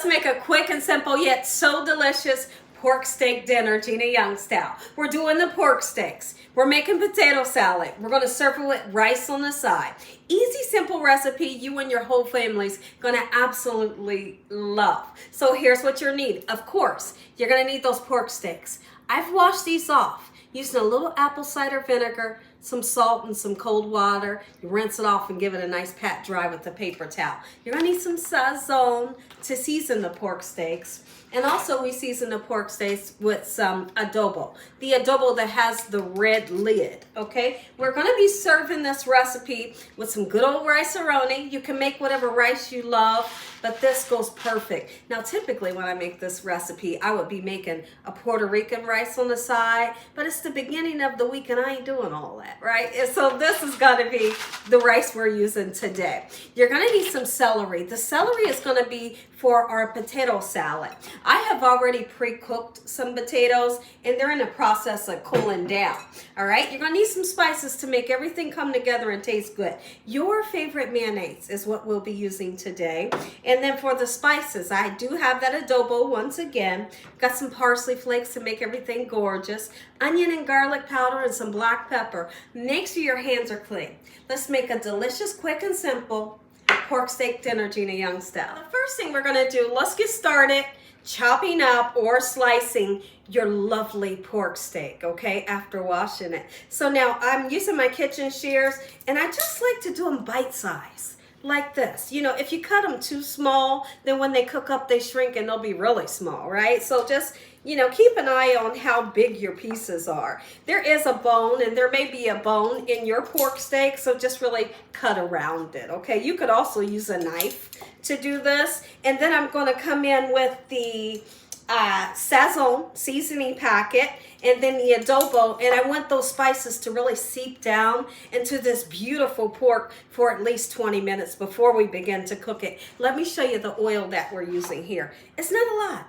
make a quick and simple yet so delicious pork steak dinner, Gina Young style. We're doing the pork steaks. We're making potato salad. We're going to serve it with rice on the side. Easy, simple recipe you and your whole family's going to absolutely love. So here's what you'll need. Of course, you're going to need those pork steaks. I've washed these off using a little apple cider vinegar, some salt, and some cold water. You rinse it off and give it a nice pat dry with a paper towel. You're going to need some sazon to season the pork steaks. And also we season the pork steaks with some adobo. The adobo that has the red lid, okay? We're gonna be serving this recipe with some good old rice-a-roni. You can make whatever rice you love, but this goes perfect. Now, typically when I make this recipe, I would be making a Puerto Rican rice on the side, but it's the beginning of the week and I ain't doing all that, right? And so this is gonna be the rice we're using today. You're gonna need some celery. The celery is gonna be for our potato salad. I have already pre-cooked some potatoes and they're in the process of cooling down. All right, you're gonna need some spices to make everything come together and taste good. Your favorite mayonnaise is what we'll be using today. And then for the spices, I do have that adobo once again. Got some parsley flakes to make everything gorgeous. Onion and garlic powder and some black pepper. Make sure your hands are clean. Let's make a delicious, quick and simple pork steak dinner, Gina Young style. The first thing we're gonna do, let's get started chopping up or slicing your lovely pork steak, okay, after washing it. So now I'm using my kitchen shears and I just like to do them bite-sized. Like this. You know, if you cut them too small, then when they cook up, they shrink and they'll be really small, right? So just, you know, keep an eye on how big your pieces are. There is a bone and there may be a bone in your pork steak, so just really cut around it, okay? You could also use a knife to do this. And then I'm going to come in with the sazon seasoning packet and then the adobo, and I want those spices to really seep down into this beautiful pork for at least 20 minutes before we begin to cook it. Let me show you the oil that we're using here. It's not a lot.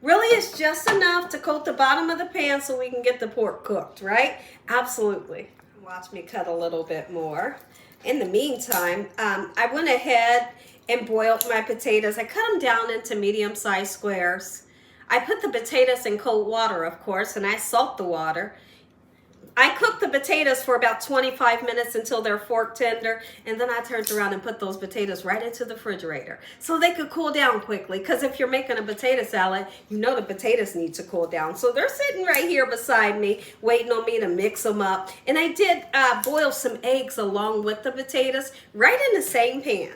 Really, it's just enough to coat the bottom of the pan so we can get the pork cooked, right? Absolutely. Watch me cut a little bit more. In the meantime, I went ahead and boiled my potatoes. I cut them down into medium-sized squares. I put the potatoes in cold water, of course, and I salt the water. I cooked the potatoes for about 25 minutes until they're fork tender, and then I turned around and put those potatoes right into the refrigerator so they could cool down quickly, because if you're making a potato salad, you know the potatoes need to cool down. So they're sitting right here beside me, waiting on me to mix them up. And I did boil some eggs along with the potatoes right in the same pan.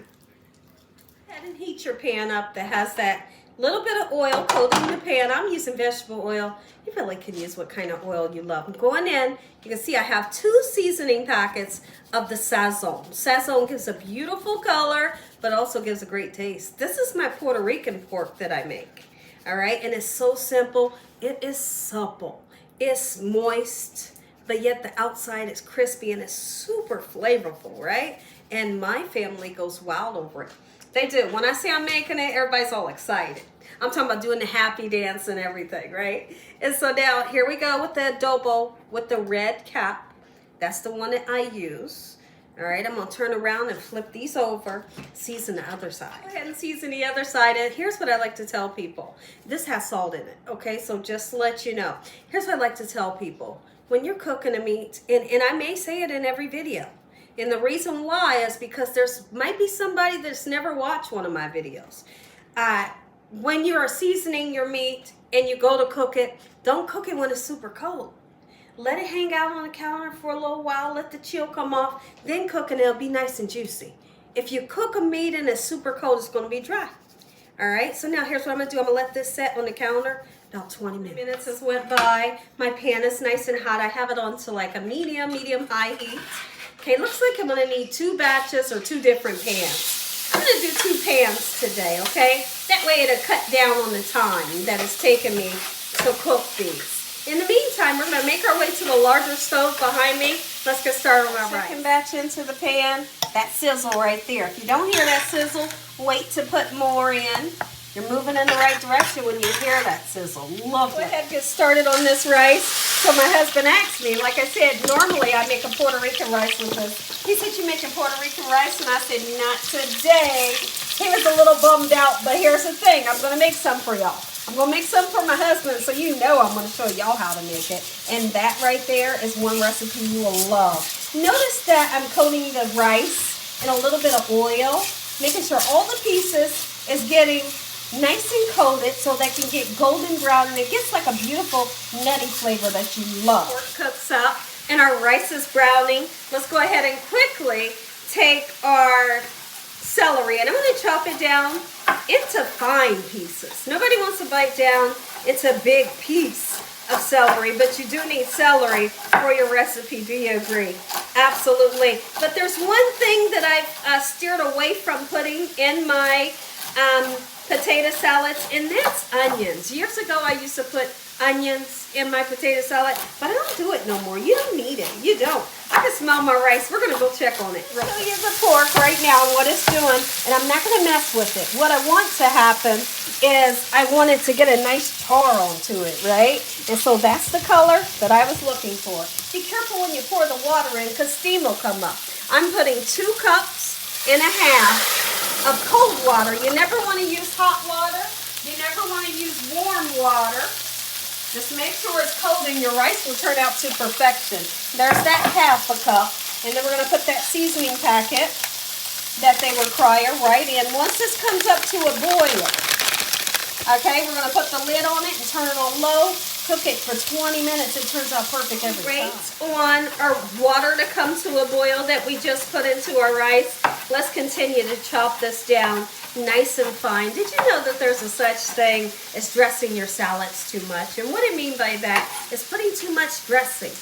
Go ahead and heat your pan up that has that little bit of oil coating the pan. I'm using vegetable oil. You really can use what kind of oil you love. I'm going in. You can see I have 2 seasoning packets of the sazon. Sazon gives a beautiful color, but also gives a great taste. This is my Puerto Rican pork that I make. All right, and it's so simple. It is supple. It's moist, but yet the outside is crispy and it's super flavorful, right? And my family goes wild over it. They do. When I say I'm making it, everybody's all excited. I'm talking about doing the happy dance and everything, right? And so now here we go with the adobo with the red cap. That's the one that I use. All right, I'm going to turn around and flip these over. Season the other side. Go ahead and season the other side. And here's what I like to tell people. This has salt in it, okay? So just to let you know. Here's what I like to tell people. When you're cooking a meat, and I may say it in every video, and the reason why is because there's might be somebody that's never watched one of my videos. When you are seasoning your meat and you go to cook it, don't cook it when it's super cold. Let it hang out on the counter for a little while, let the chill come off, then cook it, it'll be nice and juicy. If you cook a meat and it's super cold, it's going to be dry. All right, so now here's what I'm going to do. I'm going to let this set on the counter. About 20 minutes has went by. My pan is nice and hot. I have it on to like a medium-high heat. Okay, looks like I'm going to need 2 batches or 2 different pans. I'm going to do 2 pans today, okay? That way it'll cut down on the time that it's taking me to cook these. In the meantime, we're going to make our way to the larger stove behind me. Let's get started on our rice. Second batch into the pan. That sizzle right there. If you don't hear that sizzle, wait to put more in. You're moving in the right direction when you hear that sizzle. Lovely. Go ahead and get started on this rice. So my husband asked me, like I said, normally I make a Puerto Rican rice with this. He said, you making Puerto Rican rice? And I said, not today. He was a little bummed out, but here's the thing. I'm going to make some for y'all. I'm going to make some for my husband, so you know I'm going to show y'all how to make it. And that right there is one recipe you will love. Notice that I'm coating the rice in a little bit of oil, making sure all the pieces is getting nice and coated so they can get golden brown, and it gets like a beautiful nutty flavor that you love. Pork cooks up and our rice is browning. Let's go ahead and quickly take our celery, and I'm going to chop it down into fine pieces. Nobody wants to bite down into a big piece of celery, but you do need celery for your recipe. Do you agree? Absolutely. But there's one thing that I've steered away from putting in my potato salads, and that's onions. Years ago, I used to put onions in my potato salad, but I don't do it no more. You don't need it. You don't. I can smell my rice. We're going to go check on it. I'll show you the pork right now and what it's doing, and I'm not going to mess with it. What I want to happen is I want it to get a nice char onto it, right? And so that's the color that I was looking for. Be careful when you pour the water in because steam will come up. I'm putting 2 cups and a half of cold water. You never want to use hot water. You never want to use warm water. Just make sure it's cold and your rice will turn out to perfection. There's that half a cup. And then we're going to put that seasoning packet that they require right in. Once this comes up to a boil, okay, we're going to put the lid on it and turn it on low. Cook it for 20 minutes. It turns out perfect every time. Wait on our water to come to a boil that we just put into our rice. Let's continue to chop this down nice and fine. Did you know that there's a such thing as dressing your salads too much? And what I mean by that is putting too much dressing.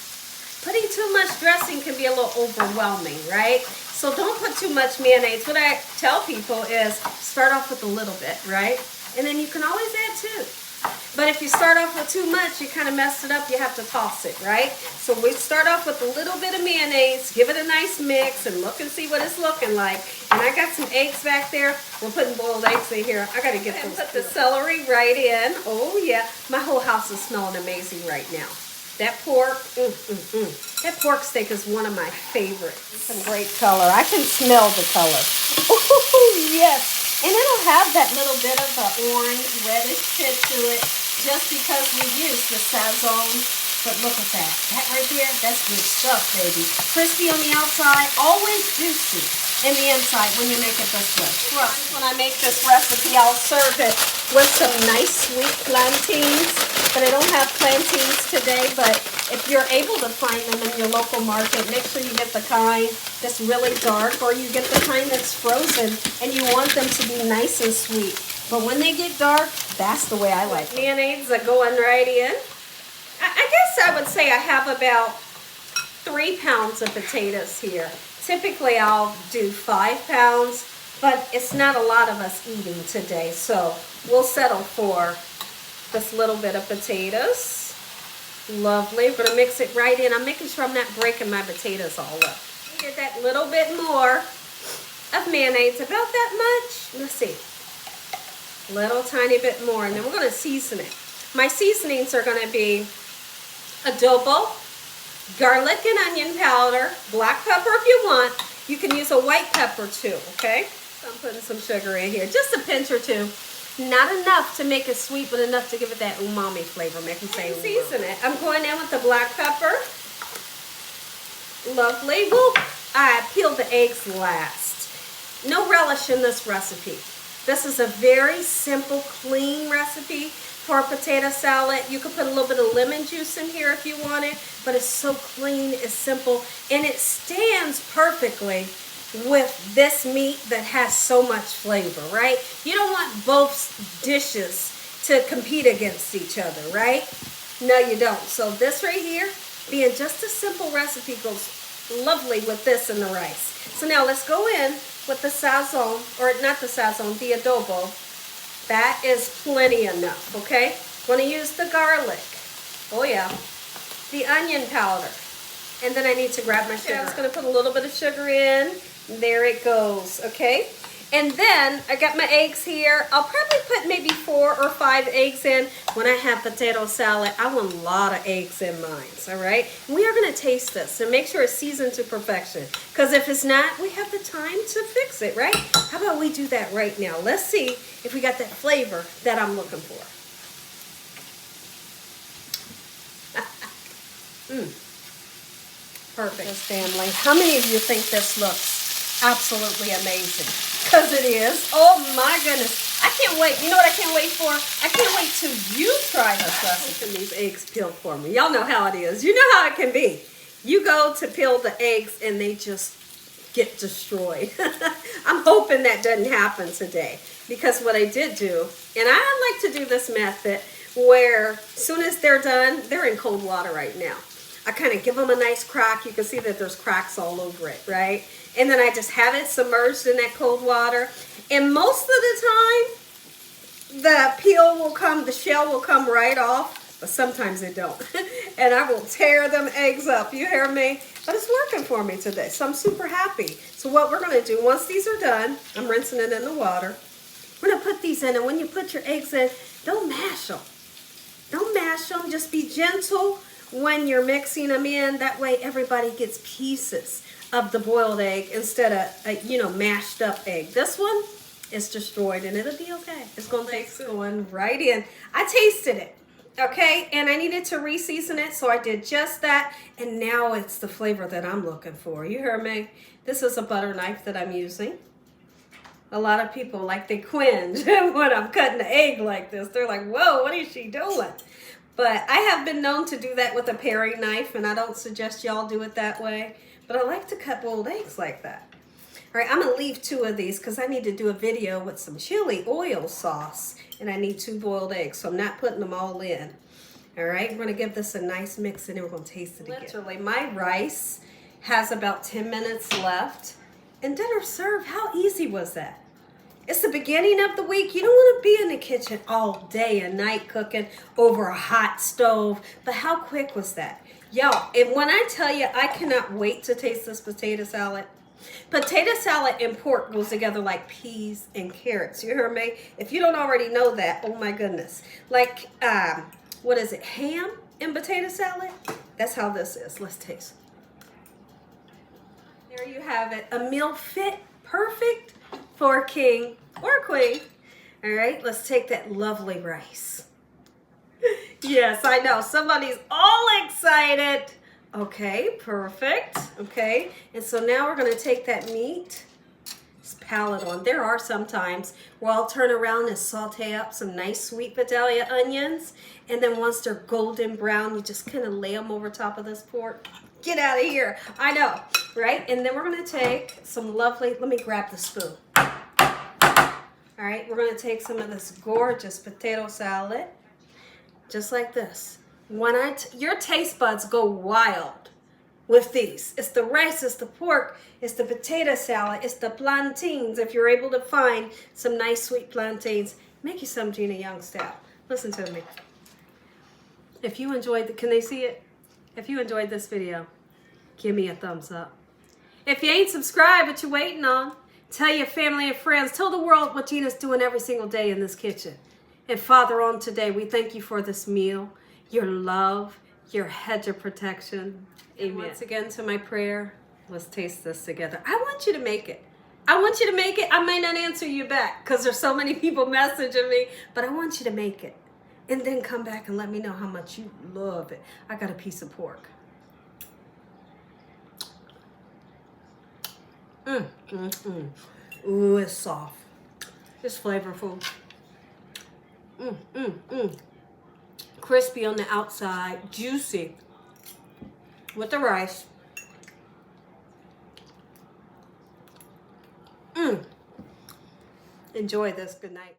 Putting too much dressing can be a little overwhelming, right? So don't put too much mayonnaise. What I tell people is start off with a little bit, right? And then you can always add 2. But if you start off with too much, you kind of mess it up, you have to toss it, right? So we start off with a little bit of mayonnaise, give it a nice mix, and look and see what it's looking like. And I got some eggs back there. We're putting boiled eggs in here. I got to get those. Put the celery right in. Oh, yeah. My whole house is smelling amazing right now. That pork, that pork steak is one of my favorites. Some great color. I can smell the color. Oh, yes. And it'll have that little bit of an orange, reddish tint to it just because we use the sazon. But look at that. That right there, that's good stuff, baby. Crispy on the outside, always juicy in the inside when you make it this way. When I make this recipe, I'll serve it with some nice sweet plantains. But I don't have plantains today, but if you're able to find them in your local market, make sure you get the kind that's really dark, or you get the kind that's frozen and you want them to be nice and sweet. But when they get dark, that's the way I like it. Mayonnaise are going right in. I guess I would say I have about 3 pounds of potatoes here. Typically I'll do 5 pounds, but it's not a lot of us eating today, so we'll settle for this little bit of potatoes. Lovely. We're going to mix it right in. I'm making sure I'm not breaking my potatoes all up. Get that little bit more of mayonnaise, about that much. Let's see. Little tiny bit more, and then we're going to season it. My seasonings are going to be adobo, garlic and onion powder, black pepper if you want. You can use a white pepper too, okay? So I'm putting some sugar in here, just a pinch or 2. Not enough to make it sweet, but enough to give it that umami flavor. Make them say season it. I'm going in with the black pepper. Lovely. I peeled the eggs last. No relish in this recipe. This is a very simple, clean recipe for a potato salad. You could put a little bit of lemon juice in here if you want it, but it's so clean, it's simple, and it stands perfectly with this meat that has so much flavor, right? You don't want both dishes to compete against each other, right? No, you don't. So this right here, being just a simple recipe, goes lovely with this and the rice. So now let's go in with the sazon, or not the sazon, the adobo. That is plenty enough, okay? I'm going to use the garlic. Oh yeah. The onion powder. And then I need to grab my sugar. I'm just going to put a little bit of sugar in. There it goes, okay? And then I got my eggs here. I'll probably put maybe 4 or 5 eggs in. When I have potato salad, I want a lot of eggs in mine, all right? And we are gonna taste this and make sure it's seasoned to perfection. Because if it's not, we have the time to fix it, right? How about we do that right now? Let's see if we got that flavor that I'm looking for. Perfect. Family, how many of you think this looks absolutely amazing? Because it is. Oh my goodness. I can't wait. You know what I can't wait for? I can't wait till you try this recipe. And these eggs peeled for me. Y'all know how it is. You know how it can be. You go to peel the eggs and they just get destroyed. I'm hoping that doesn't happen today. Because what I did do, and I like to do this method where as soon as they're done, they're in cold water right now. I kind of give them a nice crack. You can see that there's cracks all over it, right? And then I just have it submerged in that cold water. And most of the time, the peel will come, the shell will come right off, but sometimes it don't. And I will tear them eggs up, you hear me? But it's working for me today, so I'm super happy. So what we're gonna do, once these are done, I'm rinsing it in the water. We're gonna put these in, and when you put your eggs in, don't mash them. Don't mash them, just be gentle when you're mixing them in. That way everybody gets pieces of the boiled egg instead of a, mashed up egg. This one is destroyed and it'll be okay. It's gonna take going right in. I tasted it, okay? And I needed to re-season it, so I did just that. And now it's the flavor that I'm looking for. You hear me? This is a butter knife that I'm using. A lot of people, they cringe when I'm cutting the egg like this. They're like, whoa, what is she doing? But I have been known to do that with a paring knife, and I don't suggest y'all do it that way. But I like to cut boiled eggs like that. All right, I'm gonna leave 2 of these because I need to do a video with some chili oil sauce, and I need 2 boiled eggs, so I'm not putting them all in. All right, we're gonna give this a nice mix, and then we're gonna taste it again. Literally, my rice has about 10 minutes left, and dinner served. How easy was that? It's the beginning of the week. You don't want to be in the kitchen all day and night cooking over a hot stove. But how quick was that? Y'all, and when I tell you, I cannot wait to taste this potato salad. Potato salad and pork goes together like peas and carrots. You hear me? If you don't already know that, oh my goodness. Like, what is it? Ham and potato salad? That's how this is. Let's taste. There you have it. A meal fit, perfect for a king or a queen. All right, let's take that lovely rice. Yes, I know, somebody's all excited. Okay, perfect. Okay, and so now we're gonna take that meat, just pile it on. There are some times where I'll turn around and saute up some nice sweet Vidalia onions, and then once they're golden brown, you just kind of lay them over top of this pork. Get out of here. I know, right? And then we're gonna take some lovely, let me grab the spoon. All right, we're gonna take some of this gorgeous potato salad, just like this. Your taste buds go wild with these. It's the rice, it's the pork, it's the potato salad, it's the plantains. If you're able to find some nice sweet plantains, make you some Gina Young style. Listen to me. If you enjoyed can they see it? If you enjoyed this video, give me a thumbs up. If you ain't subscribed, what you waiting on? Tell your family and friends. Tell the world what Gina's doing every single day in this kitchen. And Father, on today, we thank you for this meal, your love, your hedge of protection. Amen. Once again, to my prayer, let's taste this together. I want you to make it. I want you to make it. I might not answer you back because there's so many people messaging me, but I want you to make it. And then come back and let me know how much you love it. I got a piece of pork. Ooh, it's soft. It's flavorful. Crispy on the outside, juicy with the rice. Enjoy this. Good night.